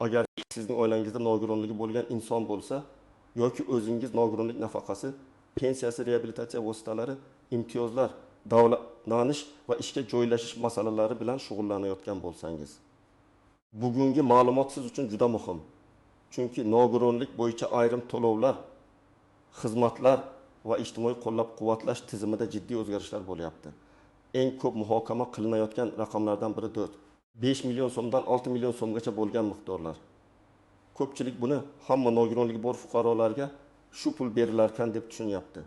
Agar sizning oilangizda nogironligi bo'lgan inson bo'lsa yoki o'zingiz nogironlik nafaqasi, pensiyasi, reabilitatsiya vositalari, imtiyozlar, davlatlanish va ishga joylashish masalalari bilan shug'ullanayotgan bo'lsangiz, bugungi ma'lumot siz uchun juda muhim. Chunki nogironlik bo'yicha ayrim to'lovlar, xizmatlar va ijtimoiy qo'llab-quvvatlash tizimida jiddiy o'zgarishlar bo'lyapti. Eng ko'p muhokama qilinayotgan raqamlardan biri 5 million so'mdan 6 million so'mgacha bo'lgan miqdorlar. Ko'pchilik buni hamma nogironligi bor fuqarolarga shu pul berilarkan deb tushunyapti.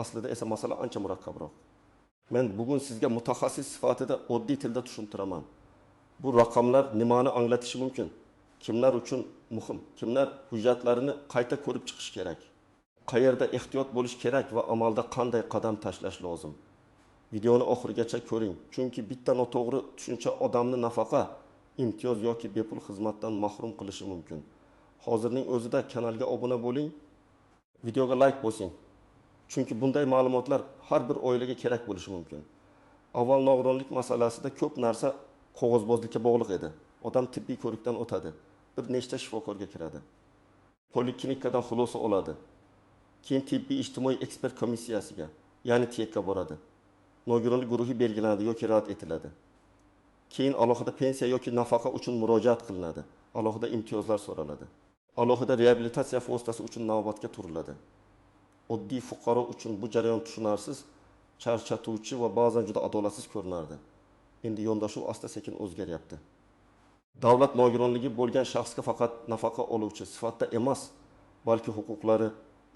Aslida esa masala ancha murakkabroq. Men bugun sizga mutaxassis sifatida oddiy tilda tushuntiraman. Bu raqamlar nimani anglatishi mumkin? Kimlar uchun muhim? Kimlar hujjatlarini qayta ko'rib chiqish kerak? Qayerda ehtiyot bo'lish kerak va amalda qanday qadam tashlash lozim? Videoni oxirigacha ko'ring, chunki bitta noto'g'ri tushuncha odamni nafaqa, imtiyoz yoki bepul xizmatdan mahrum qilishi mumkin. Hozirning o'zida kanalga obuna bo'ling, videoga like bosing. Chunki bunday ma'lumotlar har bir oilaga kerak bo'lishi mumkin. Avval nogironlik masalasida ko'p narsa qog'ozbozlikka bog'liq edi. Odam tibbiy ko'rikdan o'tadi, bir nechta shifokorga kiradi, poliklinikadan xulosa oladi, keyin tibbiy ijtimoiy ekspert komissiyasiga, ya'ni TEKka boradi. Nogironlik guruhi belgilanadi yoki rad etiladi. Keyin alohida pensiya yoki nafaqa uchun murojaat qilinadi. Alohida imtiyozlar so'raladi. Alohida reabilitatsiya vositasi uchun navbatga turiladi. Oddiy fuqaro uchun bu jarayon tushunarsiz, charchatuvchi va ba'zan juda adolatsiz ko'rinardi. Endi yondashuv asta-sekin o'zgaryapti. Davlat nogironligi bo'lgan shaxsga faqat nafaqa oluvchi sifatida emas, balki huquqlari,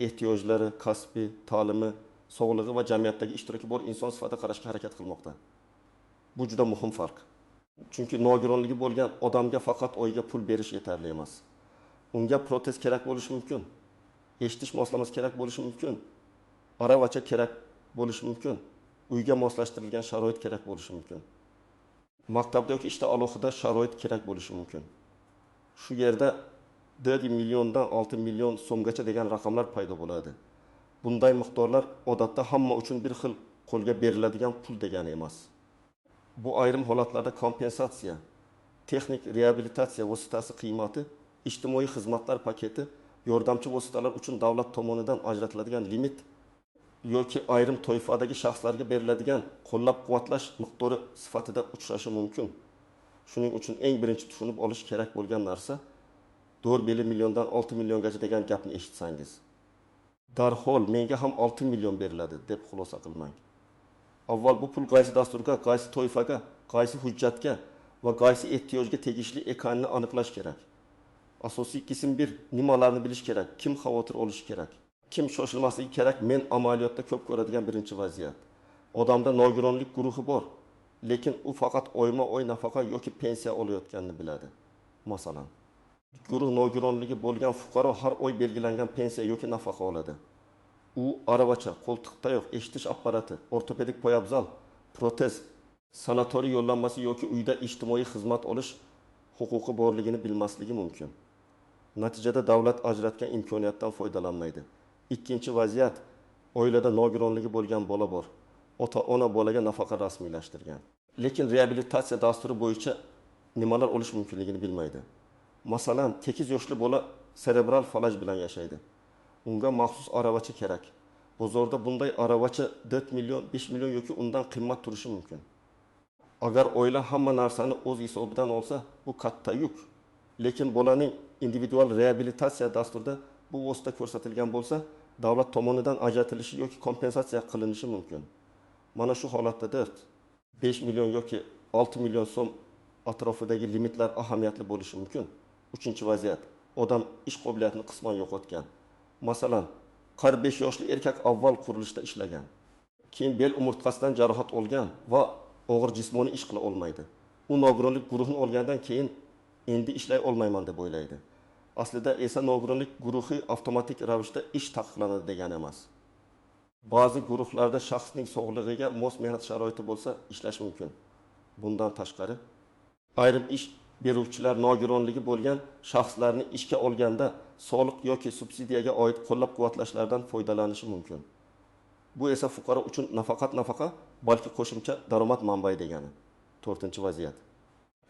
ehtiyojlari, kasbi, ta'limi, sog'lig'i va jamiyatdagi ishtiroki bor inson sifatida qarashga harakat qilmoqda. Bu juda muhim farq. Chunki nogironligi bo'lgan odamga faqat oyiga pul berish yetarli emas. Unga protez kerak bo'lishi mumkin, eshitish moslamasi kerak bo'lishi mumkin, aravacha kerak bo'lishi mumkin, uyga moslashtirilgan sharoit kerak bo'lishi mumkin. Maktabda yoki ishda alohida sharoit kerak bo'lishi mumkin. Shu yerda 4 milliondan 6 million so'mgacha degan raqamlar paydo bo'ladi. Bunday miqdorlar odatda hamma uchun bir xil qo'lga beriladigan pul degani emas. Bu ayrim holatlarda kompensatsiya, texnik reabilitatsiya vositasi qiymati, ijtimoiy xizmatlar paketi, yordamchi vositalar uchun davlat tomonidan ajratiladigan limit yoki ayrim toifadagi shaxslarga beriladigan qo'llab-quvvatlash miqdori sifatida uchrashi mumkin. Shuning uchun eng birinchi tushunib olish kerak bo'lgan narsa 4 milliondan 6 milliongacha degan gapni eshitsangiz, darhol menga ham 6 million beriladi deb xulosa qilmang. Avval bu pul qaysi dasturga, qaysi toifaga, qaysi hujjatga va qaysi ehtiyojga tegishli ekanini aniqlash kerak. Asosiy qism 1 nimalarni bilish kerak, kim xavotir olishi kerak, kim shoshilmasligi kerak. Men amaliyotda ko'p ko'radigan birinchi vaziyat. Odamda nogironlik guruhi bor, lekin u faqat oyma-oy nafaqa yoki pensiya olayotganini biladi. Masalan, guruh nogironligi bo'lgan fuqaro har oy belgilangan pensiya yoki nafaqa oladi. U aravacha, qo'ltiq tayoq, eshitish apparati, ortopedik poyabzal, protez, sanatoriy yo'llanmasi yoki uyda ijtimoiy xizmat olish huquqi borligini bilmasligi mumkin. Natijada davlat ajratgan imkoniyatdan foydalanmaydi. Ikkinchi vaziyat, oilada nogironligi bo'lgan bola bor. Ota-ona bolaga nafaqa rasmiylashtirgan. Lekin reabilitatsiya dasturi bo'yicha nimalar olish mumkinligini bilmaydi. Masalan, 8 yoshli bola serebral falaj bilan yashaydi. Unga maxsus aravacha kerak. Bozorda bunday aravacha 4 million, 5 million yoki undan qimmat turishi mumkin. Agar oila hamma narsani o'z hisobidan olsa, bu katta yuk. Lekin bolaning individual reabilitatsiya dasturida bu vosita ko'rsatilgan bo'lsa, davlat tomonidan ajratilishi yoki kompensatsiya qilinishi mumkin. Mana shu holatda 5 million yoki 6 million so'm atrofidagi limitlar ahamiyatli bo'lishi mumkin. Uchinchi vaziyat, odam ish qobiliyatini qisman yo'qotgan. Masalan, 45 yoshli erkak avval qurilishda ishlagan, keyin bel umurtqasidan jarohat olgan va og'ir jismoniy ish qila olmaydi. U nogironlik guruhini olgandan keyin endi ishlay olmayman deb o'ylaydi. Aslida esa nogironlik guruhi avtomatik ravishda ish taqiqlanadi degani emas. Ba'zi guruhlarda shaxsning sog'lig'iga mos mehnat sharoiti bo'lsa, ishlash mumkin. Bundan tashqari, ayrim ish beruvchilar nogironligi bo'lgan shaxslarni ishga olganda soliq yoki subsidiyaga oid qo'llab-quvvatlashlardan foydalanishi mumkin. Bu esa fuqaro uchun nafaqat nafaqa, balki qo'shimcha daromad manbai degani. 4-vaziyat.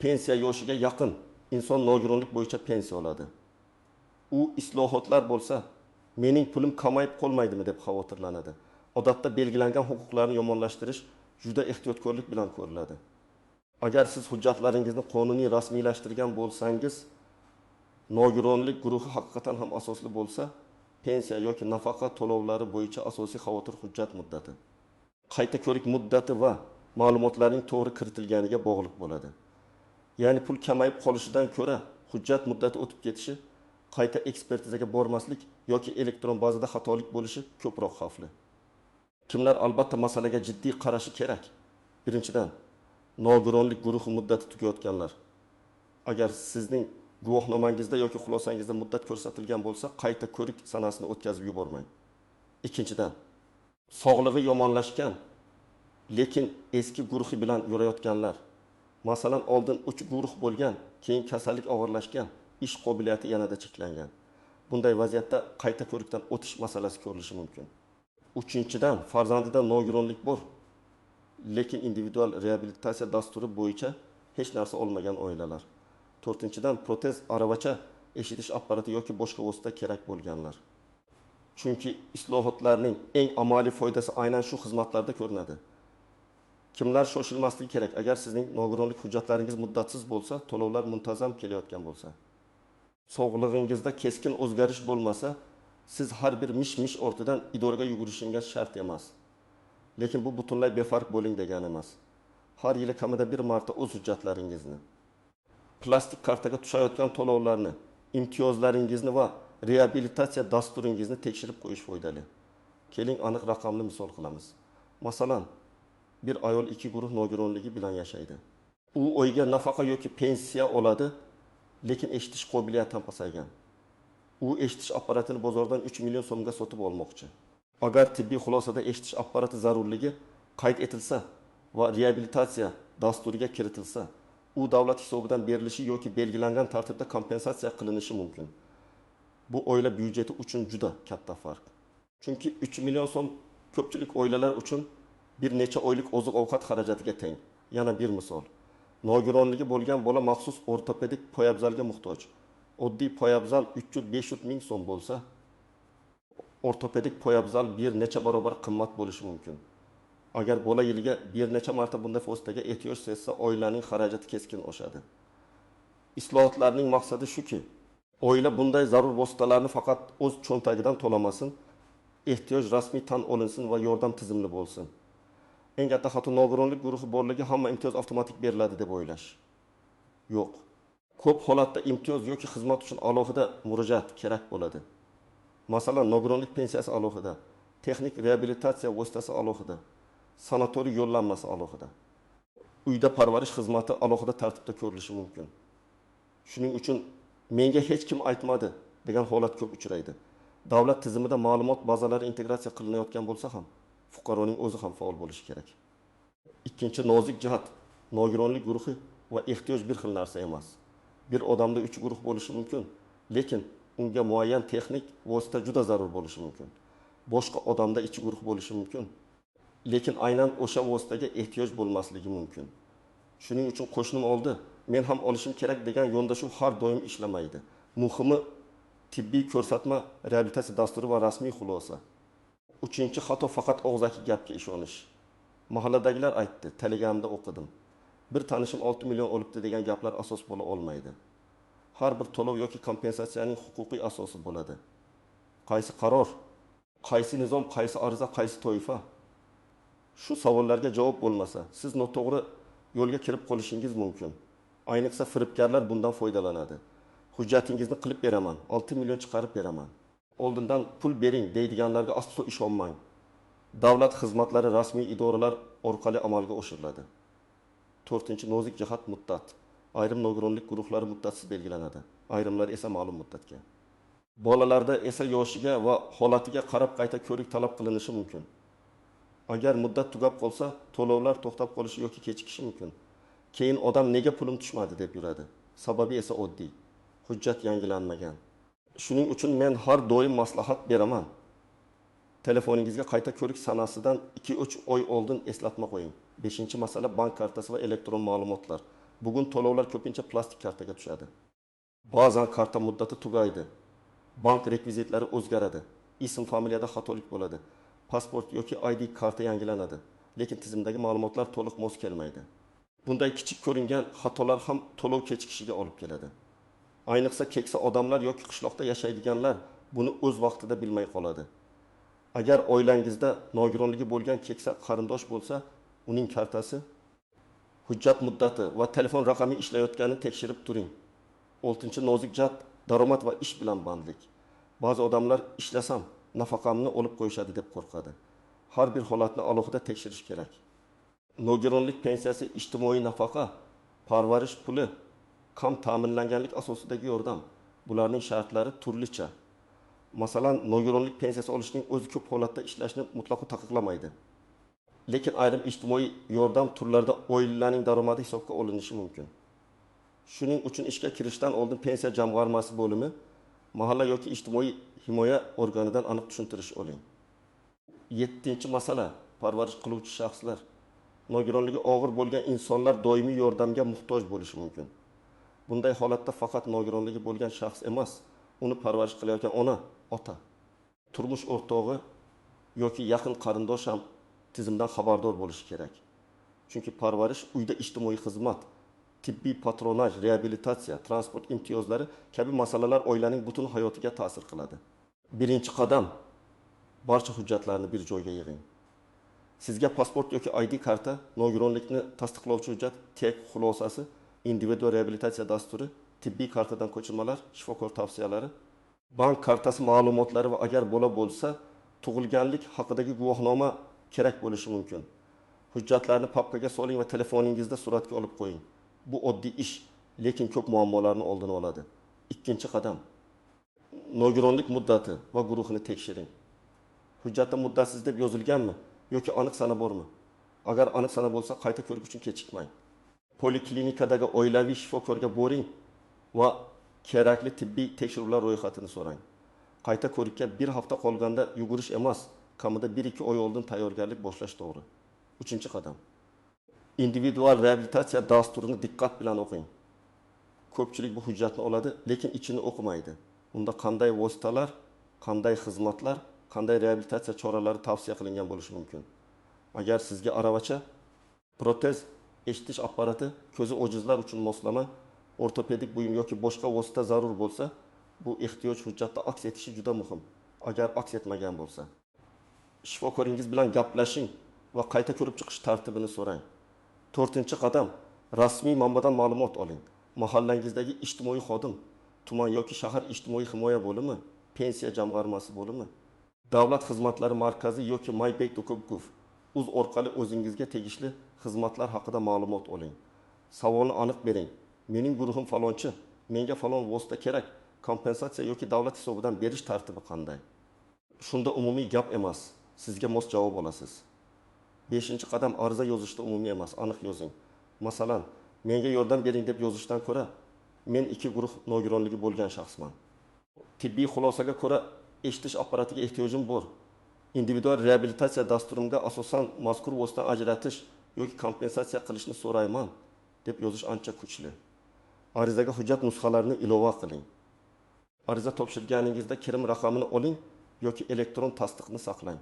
Pensiya yoshiga yaqin inson nogironlik bo'yicha pensiya oladi. U islohotlar bo'lsa, mening pulim kamayib qolmaydimi deb xavotirlanadi. Odatda belgilangan huquqlarni yomonlashtirish juda ehtiyotkorlik bilan ko'riladi. Agar siz hujjatlaringizni qonuniy rasmiylashtirgan bo'lsangiz, nogironlik guruhi haqiqatan ham asosli bo'lsa, pensiya yoki nafaqa to'lovlari bo'yicha asosiy xavotir hujjat muddati, qayta ko'rik muddati va ma'lumotlarning to'g'ri kiritilganiga bog'liq bo'ladi. Ya'ni pul kamayib qolishidan ko'ra hujjat muddati o'tib ketishi, qayta ekspertizaga bormaslik yoki elektron bazada xatolik bo'lishi ko'proq xavfli. Kimlar albatta masalaga jiddiy qarashi kerak? Birinchidan, nogironlik guruhi muddati tugayotganlar. Agar sizning guvohnomangizda yoki xulosangizda muddat ko'rsatilgan bo'lsa, qayta ko'rik sanasini o'tkazib yubormang. Ikkinchidan, sog'lig'i yomonlashgan, lekin eski guruhi bilan yurayotganlar. Masalan, oldin 3 guruh bo'lgan, keyin kasallik og'irlashgan, ish qobiliyati yanada cheklangan. Bunday vaziyatda qayta ko'rikdan o'tish masalasi ko'rilishi mumkin. Uchinchidan, farzandida nogironlik bor, lekin individual reabilitatsiya dasturi bo'yicha hech narsa olmagan oilalar. To'rtinchidan, protez, aravacha, eshitish apparati yoki boshqa vosita kerak bo'lganlar. Chunki islohotlarning eng amaliy foydasi aynan shu xizmatlarda ko'rinadi. Kimlar shoshilmasligi kerak? Agar sizning nogironlik hujjatlaringiz muddatsiz bo'lsa, to'lovlar muntazam kelayotgan bo'lsa, sog'lig'ingizda keskin o'zgarish bo'lmasa, siz har bir mish-mish ortidan idoraga yugurishingiz shart emas. Lekin bu butunlay befarq bo'ling degani emas. Har yili kamida bir marta o'z hujjatlaringizni, plastik kartaga tushayotgan to'lovlarni, imtiyozlaringizni va reabilitatsiya dasturingizni tekshirib qo'yish foydali. Keling aniq raqamli misol qilamiz. Masalan, bir ayol 2 guruh nogironligi bilan yashaydi. U oyga nafaqa yoki pensiya oladi, lekin eshitish qobiliyati ham pasaygan. U eshitish apparatini bozordan 3 million so'mga sotib olmoqchi. Agar tibbiy xulosada eshitish apparati zarurligi qayd etilsa va reabilitatsiya dasturiga kiritilsa, u davlat hisobidan berilishi yoki belgilangan tartibda kompensatsiya qilinishi mumkin. Bu oila byudjeti uchun juda katta farq. Chunki 3 million so'm ko'pchilik oilalar uchun bir necha oylik oziq-ovqat xarajatiga teng. Yana bir misol. Nogironligi bo'lgan bola maxsus ortopedik poyabzalga muhtoj. Oddiy poyabzal 300-500 ming so'm bo'lsa, ortopedik poyabzal bir necha barobar qimmat bo'lishi mumkin. Agar bola yiliga bir necha marta bunday vositaga ehtiyoj sezsa, oilaning xarajati keskin oshadi. Islohotlarning maqsadi shuki, oila bunday zarur vositalarni faqat o'z cho'ntagidan to'lamasin, ehtiyoj rasmiy tan olinsin va yordam tizimli bo'lsin. Eng katta xato nogironlik guruhi borligi hamma imtiyoz avtomatik beriladi deb o'ylash. Yo'q. Ko'p holatda imtiyoz yoki xizmat uchun alohida murojaat kerak bo'ladi. Masalan, nogironlik pensiyasi alohida, texnik reabilitatsiya vositasi alohida, sanatoriy yo'llanmasi alohida, uyda parvarish xizmati alohida tartibda ko'rilishi mumkin. Shuning uchun menga hech kim aytmadi degan holat ko'p uchraydi. Davlat tizimida ma'lumot bazalari integratsiya qilinayotgan bo'lsa ham, fuqaroning o'zi ham faol bo'lishi kerak. Ikkinchi nozik jihat, nogironlik guruhi va ehtiyoj bir xil narsa emas. Bir odamda 3 guruh bo'lishi mumkin, lekin unga muayyan texnik vosita juda zarur bo'lishi mumkin. Boshqa odamda 2 guruh bo'lishi mumkin, lekin aynan o'sha vositaga ehtiyoj bo'lmasligi mumkin. Shuning uchun qo'shnim oldi, men ham olishim kerak degan yondashuv har doim ishlamaydi. Muhimi tibbiy ko'rsatma, reabilitatsiya dasturi va rasmiy xulosa. Uchinchi xato faqat og'zaki gapga ishonish. Mahalladagilar aytdi, telegramda o'qidim. Bir tanishim 6 million olibdi degan gaplar asos bo'la olmaydi. Har bir to'lov yoki kompensatsiyaning huquqiy asosi bo'ladi. Qaysi qaror, qaysi nizom, qaysi ariza, qaysi toifa? Shu savollarga javob bo'lmasa, siz noto'g'ri yo'lga kirib qolishingiz mumkin. Ayniqsa firibgarlar bundan foydalanadi. Hujjatingizni qilib beraman, 6 million chiqarib beraman. Oldindan pul bering deydiganlarga aslo ishonmang. Davlat xizmatlari rasmiy idoralar orqali amalga oshiriladi. 4-chi nozik jihat muddat. Ayrim nogironlik guruhlari muddatsiz belgilanadi, ayrimlar esa ma'lum muddatga. Bolalarda esa yoshiga va holatiga qarab qayta ko'rik talab qilinishi mumkin. Agar muddat tugab qolsa, to'lovlar to'xtab qolishi yoki kechikishi mumkin. Keyin odam nega pulim tushmadi deb yuradi. Sababi esa oddiy. Hujjat yangilanmagan. Shuning uchun men har doim maslahat beraman. Telefoningizga qayta ko'rik sanasidan 2-3 oy oldin eslatma qo'ying. 5-masala bank kartasi va elektron ma'lumotlar. Bugun to'lovlar ko'pincha plastik kartaga tushadi. Ba'zan karta muddati tugaydi. Bank rekvizitlari o'zgaradi. Ism familiyada xatolik bo'ladi. Pasport yoki ID karta yangilanadi, lekin tizimdagi ma'lumotlar to'liq mos kelmaydi. Bunday kichik ko'ringan xatolar ham to'lov kechikishiga olib keladi. Ayniqsa keksa odamlar yoki qishloqda yashaydiganlar buni o'z vaqtida bilmay qoladi. Agar oilangizda nogironligi bo'lgan keksa qarindosh bo'lsa, uning kartasi, hujjat muddati va telefon raqami ishlayotganini tekshirib turing. 6-nozik jihat daromad va ish bilan bandlik. Ba'zi odamlar ishlasam nafaqamni olib qo'yishadi deb qo'rqadi. Har bir holatni alohida tekshirish kerak. Nogironlik pensiyasi, ijtimoiy nafaqa, parvarish puli, kam ta'minlanganlik asosidagi yordam. Bularning shartlari turlicha. Masalan, nogironlik pensiyasi olishning o'zi ko'p holatda ishlashni mutlaqo taqiqlamaydi. Lekin ayrim ijtimoiy yordam turlarida oilalarning daromadi hisobga olinishi mumkin. Shuning uchun ishga kirishdan oldin pensiya jamg'armasi bo'limi, mahalla yoki ijtimoiy himoya organidan aniq tushuntirish oling. 7-masala, parvarish qiluvchi shaxslar. Nogironligi og'ir bo'lgan insonlar doimiy yordamga muhtoj bo'lishi mumkin. Bunday holatda faqat nogironligi bo'lgan shaxs emas, uni parvarish qilayotgan ona, ota, turmush o'rtog'i yoki yaqin qarindosh ham tizimdan xabardor bo'lishi kerak. Chunki parvarish uyda ijtimoiy xizmat, tibbiy patronaj, reabilitatsiya, transport imtiyozlari kabi masalalar oilaning butun hayotiga ta'sir qiladi. Birinchi qadam, barcha hujjatlarni bir joyga yig'ing. Sizga pasport yoki ID karta, nogironlikni tasdiqlovchi hujjat, tek xulosasi, individual reabilitatsiya dasturi, tibbiy kartadan ko'chirmalar, shifokor tavsiyalari, bank kartasi ma'lumotlari va agar bola bo'lsa, tug'ilganlik haqidagi guvohnoma kerak bo'lishi mumkin. Hujjatlarni papkaga soling va telefoningizda suratga olib qo'ying. Bu oddiy ish, lekin ko'p muammolarni oldini oladi. Ikkinchi qadam, nogironlik muddati va guruhini tekshiring. Hujjatda muddatsiz deb yozilganmi yoki aniq sana bormi? Agar aniq sana bo'lsa, qayta ko'rish uchun kechikmang. Poliklinikadagi oilaviy shifokorga boring va kerakli tibbiy tekshiruvlar ro'yxatini so'rang. Qayta ko'rikka bir hafta qolganda yugurish emas, kamida 1-2 oy oldin tayyorgarlik boshlash to'g'ri. 3-qadam. Individual reabilitatsiya dasturini diqqat bilan o'qing. Ko'pchilik bu hujjatni oladi, lekin ichini o'qimaydi. Unda qanday vositalar, qanday xizmatlar, qanday reabilitatsiya choralari tavsiya qilingan bo'lishi mumkin. Agar sizga aravacha, protez, eshitish apparati, ko'zi ojizlar uchun moslama, ortopedik buyum yoki boshqa vosita zarur bo'lsa, bu ehtiyoj hujjatda aks etishi juda muhim. Agar aks etmagan bo'lsa, shifokoringiz bilan gaplashing va qayta ko'rib chiqish tartibini so'rang. 4-qadam, rasmiy manbadan ma'lumot oling. Mahallangizdagi ijtimoiy xodim, tuman yoki shahar ijtimoiy himoya bo'limi, pensiya jamg'armasi bo'limi, davlat xizmatlari markazi yoki mybayt.gov uz orqali o'zingizga tegishli xizmatlar haqida ma'lumot oling. Savolni aniq bering. Mening guruhim falonchi, menga falon vosita kerak, kompensatsiya yoki davlat hisobidan berish tartibi qanday? Shunda umumiy gap emas, sizga mos javob olasiz. 5-qadam, ariza yozishda umumiy emas, aniq yozing. Masalan, menga yordam bering deb yozishdan ko'ra, men 2 guruh nogironligi bo'lgan shaxsman. Tibbiy xulosaga ko'ra eshitish apparatiga ehtiyojim bor. Individual reabilitatsiya dasturimda asosan mazkur vositani ajratish yoki kompensatsiya qilishni so'rayman deb yozish ancha kuchli. Arizaga hujjat nusxalarini ilova qiling. Ariza topshirganingizda kirim raqamini oling yoki elektron tasdiqni saqlang.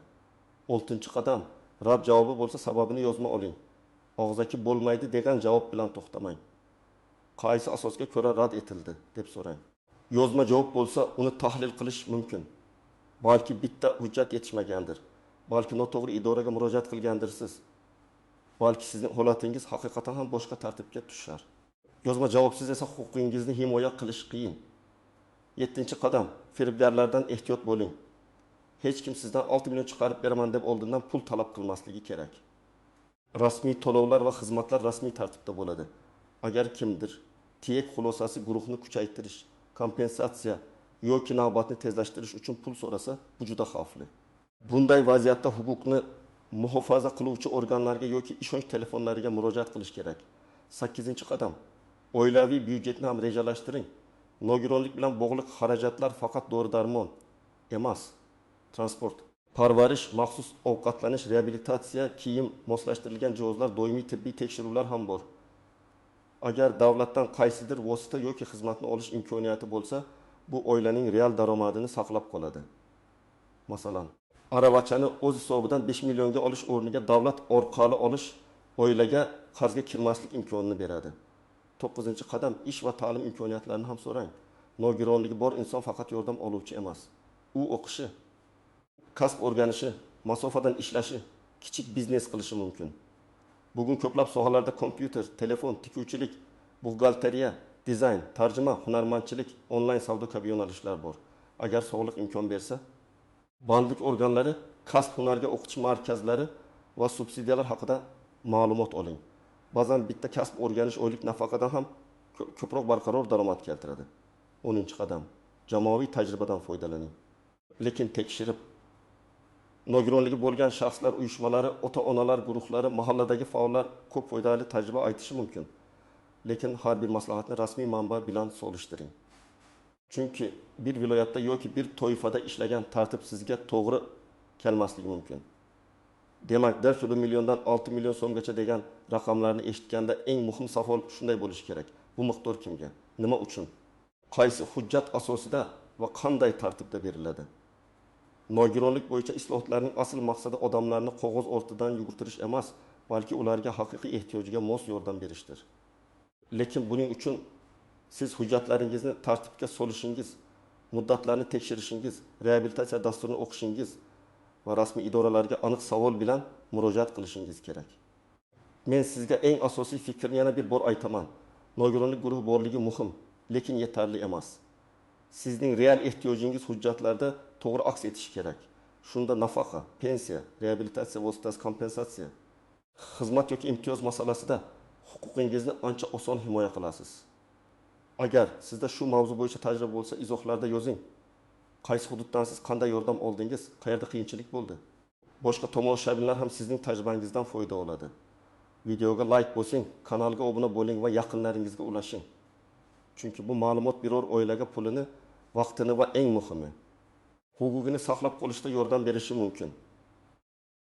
6-qadam, rad javobi bo'lsa sababini yozma oling. Og'zaki bo'lmaydi degan javob bilan to'xtamang. Qaysi asosga ko'ra rad etildi deb so'rang. Yozma javob bo'lsa, uni tahlil qilish mumkin. Balki bitta hujjat yetishmagandir. Balki noto'g'ri idoraga murojaat qilgandirsiz. Balki sizning holatingiz haqiqatan ham boshqa tartibga tushar. Yozma javobsiz esa huquqingizni himoya qilish qiyin. 7-qadam, firibgarlardan ehtiyot bo'ling. Hech kim sizdan 6 million chiqarib beraman deb oldindan pul talab qilmasligi kerak. Rasmiy to'lovlar va xizmatlar rasmiy tartibda bo'ladi. Agar kimdir tiyek xulosasi guruhni kuchaytirish, kompensatsiya yoki navbatni tezlashtirish uchun pul so'rasa, bu juda xavfli. Bunday vaziyatda huquqni muhofaza qiluvchi organlarga yoki ishonch telefonlariga murojaat qilish kerak. 8-qadam, oilaviy byudjetni ham rejalashtiring. Nogironlik bilan bog'liq xarajatlar faqat dori-darmon emas, transport, parvarish, maxsus ovqatlanish, reabilitatsiya, kiyim, moslashtirilgan jihozlar, doimiy tibbiy tekshiruvlar ham bor. Agar davlatdan qaysidir vosita yoki xizmatni olish imkoniyati bo'lsa, bu oilaning real daromadini saqlab qoladi. Masalan, aravachani o'z hisobidan 5 millionga olish o'rniga davlat orqali olish oilaga qarzga kirmaslik imkonini beradi. 9-qadam ish va ta'lim imkoniyatlarini ham so'rang. Nogironligi bor inson faqat yordam oluvchi emas. U o'qishi, kasb o'rganishi, masofadan ishlashi, kichik biznes qilishi mumkin. Bugun ko'plab sohalarda kompyuter, telefon, tikuvchilik, buxgalteriya, dizayn, tarjima, hunarmandchilik, onlayn savdo kabi yo'nalishlar bor. Agar sog'liq imkon bersa, bandlik organlari, kasb hunarga o'qitish markazlari va subsidiyalar haqida ma'lumot oling. Ba'zan bitta kasb o'rganish oylik nafaqadan ham ko'proq barqaror daromad keltiradi. 10-qadam. Jamoaviy tajribadan foydalaning. Lekin tekshirib, nogironligi bo'lgan shaxslar uyushmalari, ota-onalar guruhlari, mahalladagi faollar ko'p foydali tajriba aytishi mumkin. Lekin har bir maslahatni rasmiy manba bilan solishtiring. Chunki bir viloyatda yoki bir toifada ishlagan tartib sizga to'g'ri kelmasligi mumkin. Demak, 4 milliondan 6 million so'mgacha degan raqamlarni eshitganda eng muhim savol shunday bo'lishi kerak. Bu miqdor kimga? Nima uchun? Qaysi hujjat asosida va qanday tartibda beriladi? Nogironlik bo'yicha islohotlarning asl maqsadi odamlarni qog'oz ortidan yugurtirish emas, balki ularga haqiqiy ehtiyojiga mos yordam berishdir. Lekin buning uchun siz hujjatlaringizni tartibga solishingiz, muddatlarni tekshirishingiz, reabilitatsiya dasturini o'qishingiz va rasmiy idoralarga aniq savol bilan murojaat qilishingiz kerak. Men sizga eng asosiy fikrni yana bir bor aytaman. Nogironlik guruhi borligi muhim, lekin yetarli emas. Sizning real ehtiyojingiz hujjatlarda to'g'ri aks etishi kerak. Shunda nafaqa, pensiya, reabilitatsiya vositasi, kompensatsiya, xizmat yoki imtiyoz masalasida huquqingizni ancha oson himoya qilasiz. Agar sizda shu mavzu bo'yicha tajriba bo'lsa, izohlarda yozing. Qaysi hududdan siz qanday yordam oldingiz, qayerda qiyinchilik bo'ldi? Boshqa tomoshabinlar ham sizning tajribangizdan foyda oladi. Videoga like bosing, kanalga obuna bo'ling va yaqinlaringizga ulashing. Chunki bu ma'lumot biror oilaga pulini, vaqtini va eng muhimi, huquqini saqlab qolishda yordam berishi mumkin.